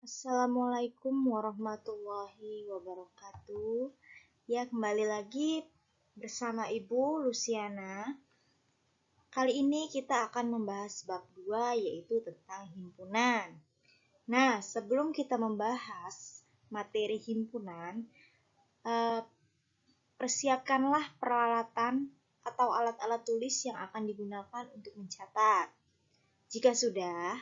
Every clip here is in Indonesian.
Assalamualaikum warahmatullahi wabarakatuh. Ya, kembali lagi bersama Ibu Luciana. Kali ini kita akan membahas bab 2 yaitu tentang himpunan. Nah, sebelum kita membahas materi himpunan, persiapkanlah peralatan atau alat-alat tulis yang akan digunakan untuk mencatat. Jika sudah,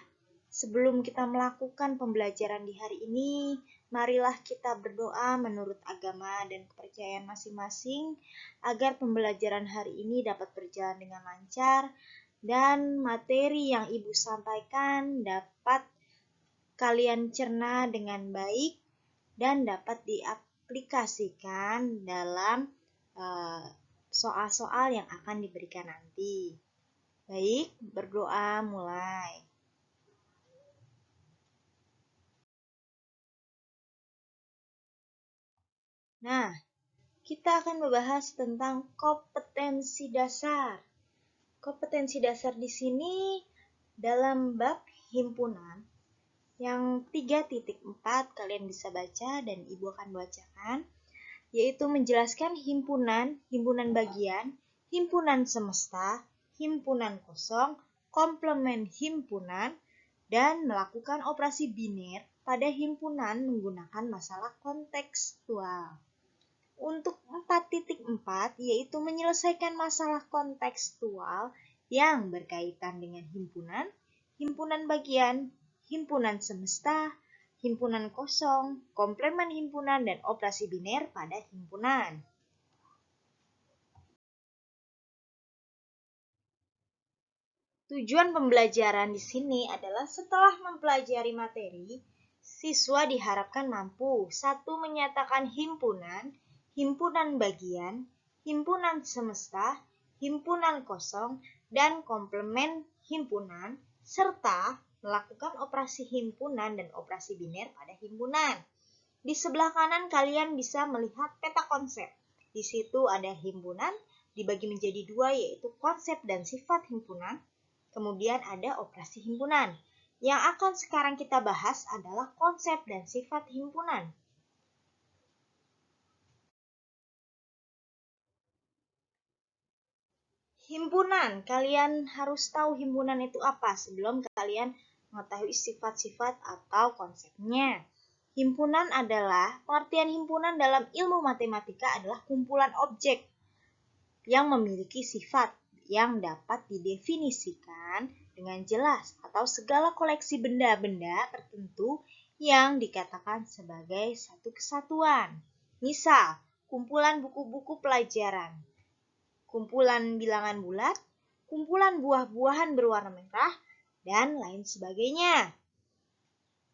sebelum kita melakukan pembelajaran di hari ini, marilah kita berdoa menurut agama dan kepercayaan masing-masing agar pembelajaran hari ini dapat berjalan dengan lancar dan materi yang Ibu sampaikan dapat kalian cerna dengan baik dan dapat diaplikasikan dalam soal-soal yang akan diberikan nanti. Baik, berdoa mulai. Nah, kita akan membahas tentang kompetensi dasar. Kompetensi dasar di sini dalam bab himpunan yang 3.4 kalian bisa baca dan Ibu akan bacakan, yaitu menjelaskan himpunan, himpunan bagian, himpunan semesta, himpunan kosong, komplement himpunan, dan melakukan operasi biner pada himpunan menggunakan masalah kontekstual. Untuk 4.4 yaitu menyelesaikan masalah kontekstual yang berkaitan dengan himpunan, himpunan bagian, himpunan semesta, himpunan kosong, komplement himpunan, dan operasi biner pada himpunan. Tujuan pembelajaran di sini adalah setelah mempelajari materi, siswa diharapkan mampu 1. Menyatakan himpunan, himpunan bagian, himpunan semesta, himpunan kosong, dan komplement himpunan, serta melakukan operasi himpunan dan operasi biner pada himpunan. Di sebelah kanan kalian bisa melihat peta konsep. Di situ ada himpunan dibagi menjadi 2 yaitu konsep dan sifat himpunan. Kemudian ada operasi himpunan. Yang akan sekarang kita bahas adalah konsep dan sifat himpunan. Himpunan, kalian harus tahu himpunan itu apa sebelum kalian mengetahui sifat-sifat atau konsepnya. Himpunan adalah, pengertian himpunan dalam ilmu matematika adalah kumpulan objek yang memiliki sifat yang dapat didefinisikan dengan jelas atau segala koleksi benda-benda tertentu yang dikatakan sebagai satu kesatuan. Misal, kumpulan buku-buku pelajaran, kumpulan bilangan bulat, kumpulan buah-buahan berwarna merah, dan lain sebagainya.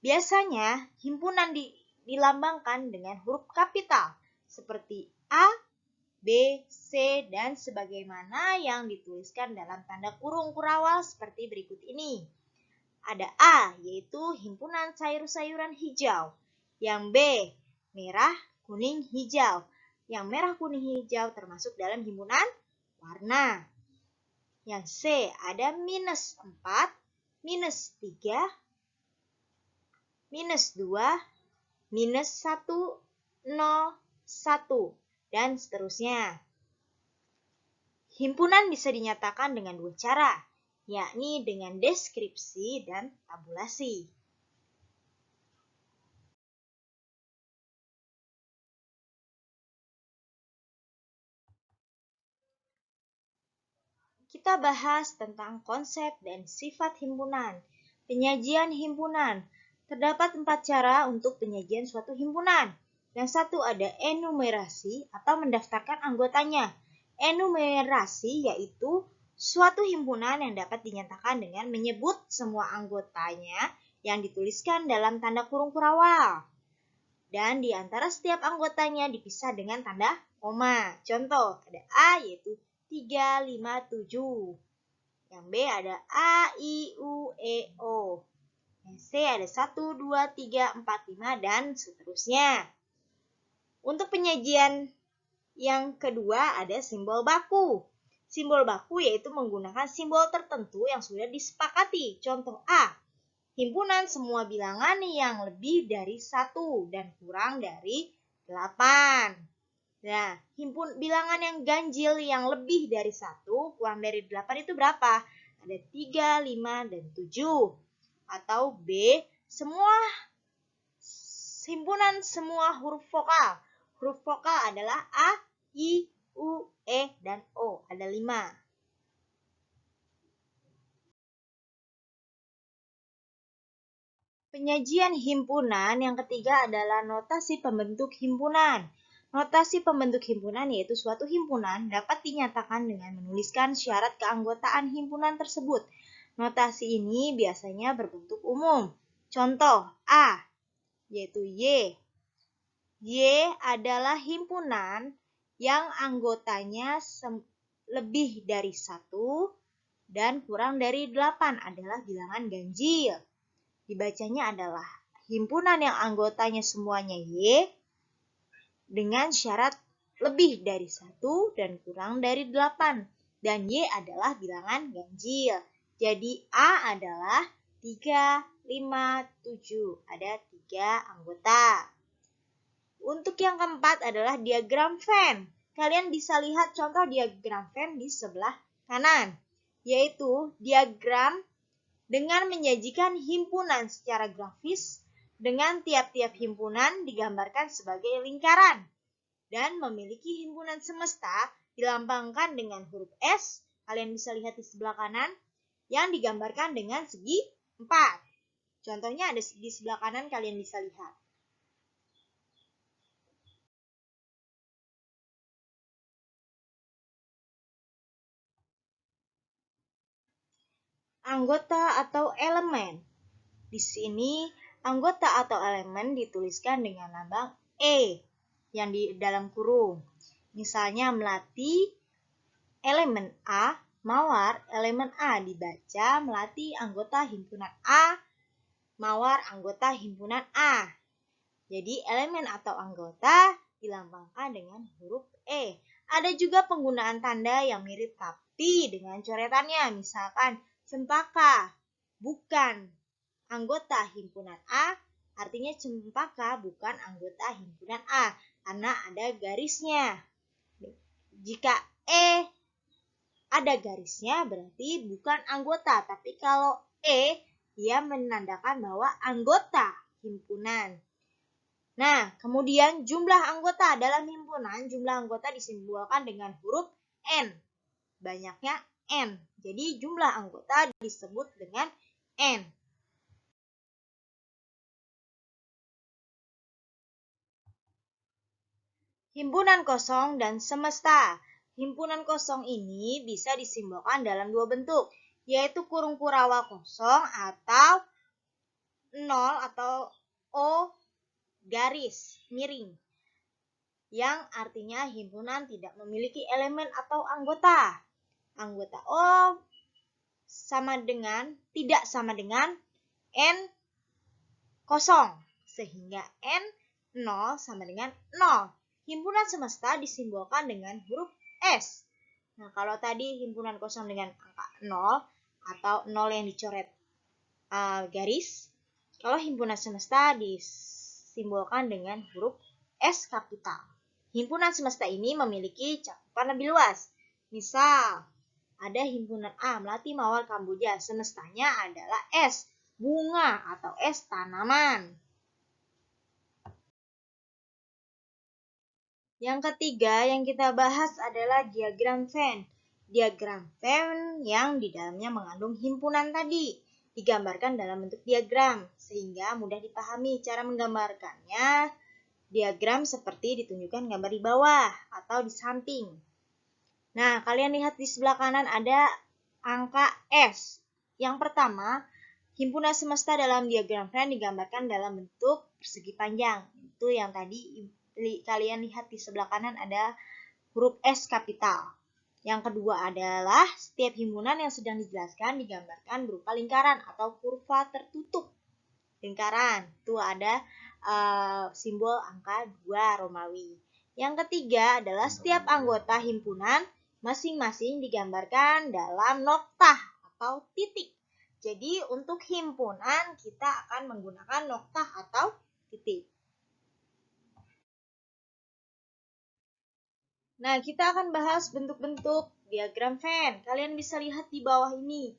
Biasanya, himpunan dilambangkan dengan huruf kapital seperti A, B, C, dan sebagaimana yang dituliskan dalam tanda kurung kurawal seperti berikut ini. Ada A, yaitu himpunan sayur-sayuran hijau. Yang B, merah, kuning, hijau. Yang merah, kuning, hijau termasuk dalam himpunan warna. Yang C, ada -4, -3, -2, -1, 0, 1. Dan seterusnya. Himpunan bisa dinyatakan dengan 2 cara, yakni dengan deskripsi dan tabulasi. Kita bahas tentang konsep dan sifat himpunan. Penyajian himpunan. Terdapat 4 cara untuk penyajian suatu himpunan. Yang satu ada enumerasi atau mendaftarkan anggotanya. Enumerasi yaitu suatu himpunan yang dapat dinyatakan dengan menyebut semua anggotanya yang dituliskan dalam tanda kurung kurawal. Dan di antara setiap anggotanya dipisah dengan tanda koma. Contoh, ada A yaitu 3, 5, 7. Yang B ada A, I, U, E, O. Yang C ada 1, 2, 3, 4, 5, dan seterusnya. Untuk penyajian yang kedua ada simbol baku. Simbol baku yaitu menggunakan simbol tertentu yang sudah disepakati. Contoh A, himpunan semua bilangan yang lebih dari 1 dan kurang dari 8. Nah, bilangan yang ganjil yang lebih dari 1 kurang dari 8 itu berapa? Ada 3, 5, dan 7. Atau B, semua himpunan semua huruf vokal. Huruf vokal adalah A, I, U, E, dan O. Ada 5. Penyajian himpunan yang ketiga adalah notasi pembentuk himpunan. Notasi pembentuk himpunan yaitu suatu himpunan dapat dinyatakan dengan menuliskan syarat keanggotaan himpunan tersebut. Notasi ini biasanya berbentuk umum. Contoh A, yaitu Y. Y adalah himpunan yang anggotanya lebih dari 1 dan kurang dari 8 adalah bilangan ganjil. Dibacanya adalah himpunan yang anggotanya semuanya Y dengan syarat lebih dari 1 dan kurang dari 8. Dan Y adalah bilangan ganjil. Jadi A adalah 3, 5, 7. Ada 3 anggota. Untuk yang keempat adalah diagram Venn. Kalian bisa lihat contoh diagram Venn di sebelah kanan. Yaitu diagram dengan menyajikan himpunan secara grafis dengan tiap-tiap himpunan digambarkan sebagai lingkaran dan memiliki himpunan semesta dilambangkan dengan huruf S, kalian bisa lihat di sebelah kanan, yang digambarkan dengan segi 4. Contohnya ada di sebelah kanan, kalian bisa lihat. Anggota atau elemen. Di sini, anggota atau elemen dituliskan dengan lambang E yang di dalam kurung. Misalnya melati elemen A, mawar elemen A dibaca melati anggota himpunan A, mawar anggota himpunan A. Jadi elemen atau anggota dilambangkan dengan huruf E. Ada juga penggunaan tanda yang mirip tapi dengan coretannya. Misalkan cempaka bukan anggota himpunan A, artinya cempaka bukan anggota himpunan A karena ada garisnya. Jika E ada garisnya berarti bukan anggota, tapi kalau E dia menandakan bahwa anggota himpunan. Nah, kemudian jumlah anggota dalam himpunan, jumlah anggota disimbolkan dengan huruf N. Banyaknya N. Jadi jumlah anggota disebut dengan N. Himpunan kosong dan semesta. Himpunan kosong ini bisa disimbolkan dalam dua bentuk, yaitu kurung kurawal kosong atau 0 atau O garis miring, yang artinya himpunan tidak memiliki elemen atau anggota. Anggota O tidak sama dengan N kosong, sehingga N 0 sama dengan 0. Himpunan semesta disimbolkan dengan huruf S. Nah, kalau tadi himpunan kosong dengan angka 0 atau 0 yang dicoret garis, kalau himpunan semesta disimbolkan dengan huruf S kapital. Himpunan semesta ini memiliki cakupan lebih luas. Misal, ada himpunan A, melati, mawar, kamboja. Semestanya adalah S, bunga atau S tanaman. Yang ketiga yang kita bahas adalah diagram Venn. Diagram Venn yang di dalamnya mengandung himpunan tadi digambarkan dalam bentuk diagram sehingga mudah dipahami cara menggambarkannya. Diagram seperti ditunjukkan gambar di bawah atau di samping. Nah, kalian lihat di sebelah kanan ada angka S. Yang pertama, himpunan semesta dalam diagram Venn digambarkan dalam bentuk persegi panjang. Itu yang tadi kalian lihat di sebelah kanan ada huruf S kapital. Yang kedua adalah setiap himpunan yang sedang dijelaskan digambarkan berupa lingkaran atau kurva tertutup. Lingkaran, itu ada simbol angka 2 Romawi. Yang ketiga adalah setiap anggota himpunan masing-masing digambarkan dalam noktah atau titik. Jadi untuk himpunan kita akan menggunakan noktah atau titik. Nah, kita akan bahas bentuk-bentuk diagram Venn. Kalian bisa lihat di bawah ini.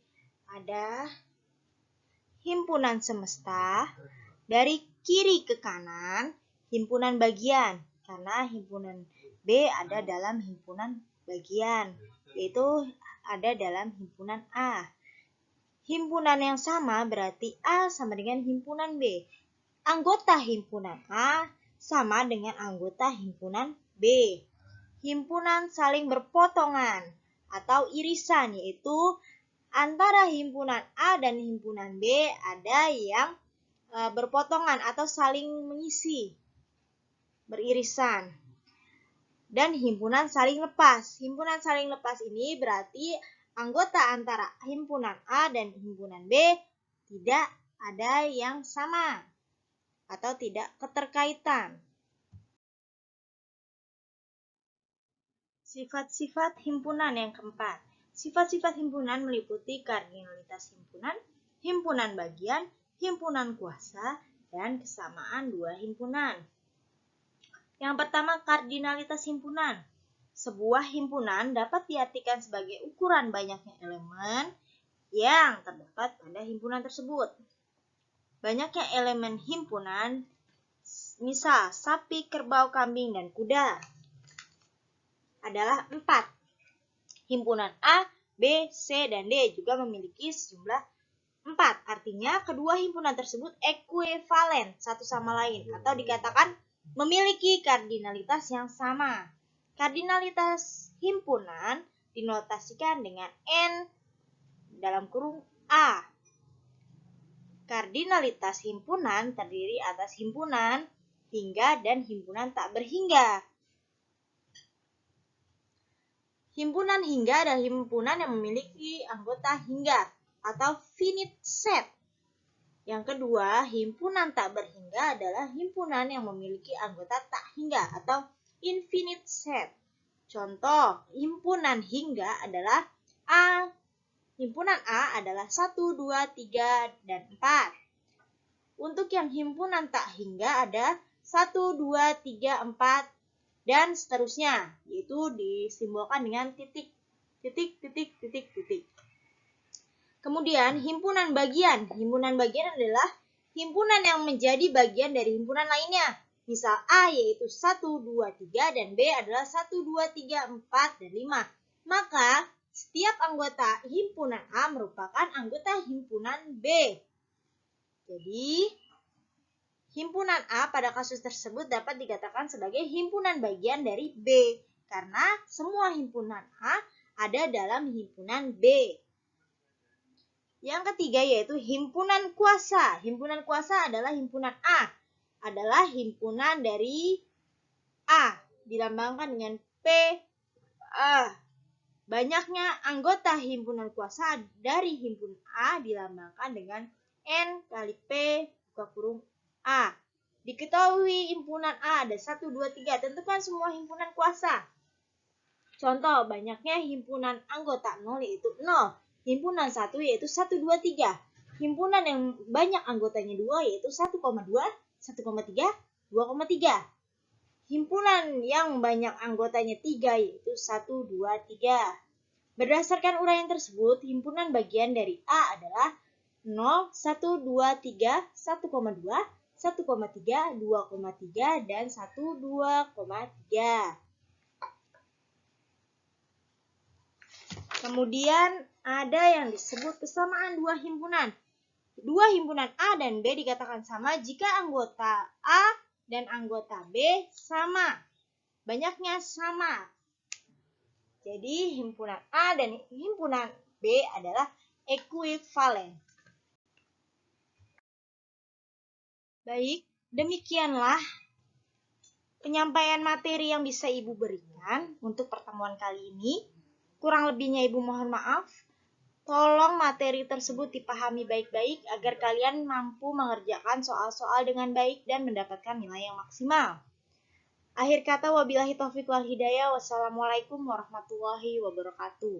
Ada himpunan semesta, dari kiri ke kanan, himpunan bagian. Karena himpunan B ada dalam himpunan bagian, yaitu ada dalam himpunan A. Himpunan yang sama berarti A sama dengan himpunan B. Anggota himpunan A sama dengan anggota himpunan B. Himpunan saling berpotongan atau irisan, yaitu antara himpunan A dan himpunan B ada yang berpotongan atau saling mengisi, beririsan. Dan himpunan saling lepas. Himpunan saling lepas ini berarti anggota antara himpunan A dan himpunan B tidak ada yang sama atau tidak keterkaitan. Sifat-sifat himpunan yang keempat. Sifat-sifat himpunan meliputi kardinalitas himpunan, himpunan bagian, himpunan kuasa, dan kesamaan dua himpunan. Yang pertama, kardinalitas himpunan. Sebuah himpunan dapat diartikan sebagai ukuran banyaknya elemen yang terdapat pada himpunan tersebut. Banyaknya elemen himpunan, misal sapi, kerbau, kambing, dan kuda, adalah 4. Himpunan A, B, C, dan D juga memiliki sejumlah 4. Artinya, kedua himpunan tersebut ekuivalen satu sama lain, atau dikatakan memiliki kardinalitas yang sama. Kardinalitas himpunan dinotasikan dengan N dalam kurung A. Kardinalitas himpunan terdiri atas himpunan hingga dan himpunan tak berhingga. Himpunan hingga adalah himpunan yang memiliki anggota hingga atau finite set. Yang kedua, himpunan tak berhingga adalah himpunan yang memiliki anggota tak hingga atau infinite set. Contoh, himpunan hingga adalah A. Himpunan A adalah 1, 2, 3, dan 4. Untuk yang himpunan tak hingga ada 1, 2, 3, 4, dan seterusnya, yaitu disimbolkan dengan titik, titik, titik, titik, titik. Kemudian himpunan bagian. Himpunan bagian adalah himpunan yang menjadi bagian dari himpunan lainnya. Misal A yaitu 1, 2, 3 dan B adalah 1, 2, 3, 4, dan 5. Maka setiap anggota himpunan A merupakan anggota himpunan B. Jadi himpunan A pada kasus tersebut dapat dikatakan sebagai himpunan bagian dari B. Karena semua himpunan A ada dalam himpunan B. Yang ketiga yaitu himpunan kuasa. Himpunan kuasa adalah himpunan A. Adalah himpunan dari A. Dilambangkan dengan P. Banyaknya anggota himpunan kuasa dari himpunan A dilambangkan dengan N kali P buka kurung A. Diketahui himpunan A ada 1, 2, 3. Tentukan semua himpunan kuasa. Contoh, banyaknya himpunan anggota 0 yaitu 0. Himpunan 1 yaitu 1, 2, 3. Himpunan yang banyak anggotanya 2 yaitu 1,2, 1,3, 2,3. Himpunan yang banyak anggotanya 3 yaitu 1, 2, 3. Berdasarkan uraian tersebut, himpunan bagian dari A adalah 0, 1, 2, 3, 1,2, 1,3, 2,3, dan 1, 2,3. Kemudian ada yang disebut kesamaan dua himpunan. Dua himpunan A dan B dikatakan sama jika anggota A dan anggota B sama. Banyaknya sama. Jadi himpunan A dan himpunan B adalah ekuivalen. Baik, demikianlah penyampaian materi yang bisa Ibu berikan untuk pertemuan kali ini. Kurang lebihnya Ibu mohon maaf. Tolong materi tersebut dipahami baik-baik agar kalian mampu mengerjakan soal-soal dengan baik dan mendapatkan nilai yang maksimal. Akhir kata, wabillahi taufiq wal hidayah. Wassalamualaikum warahmatullahi wabarakatuh.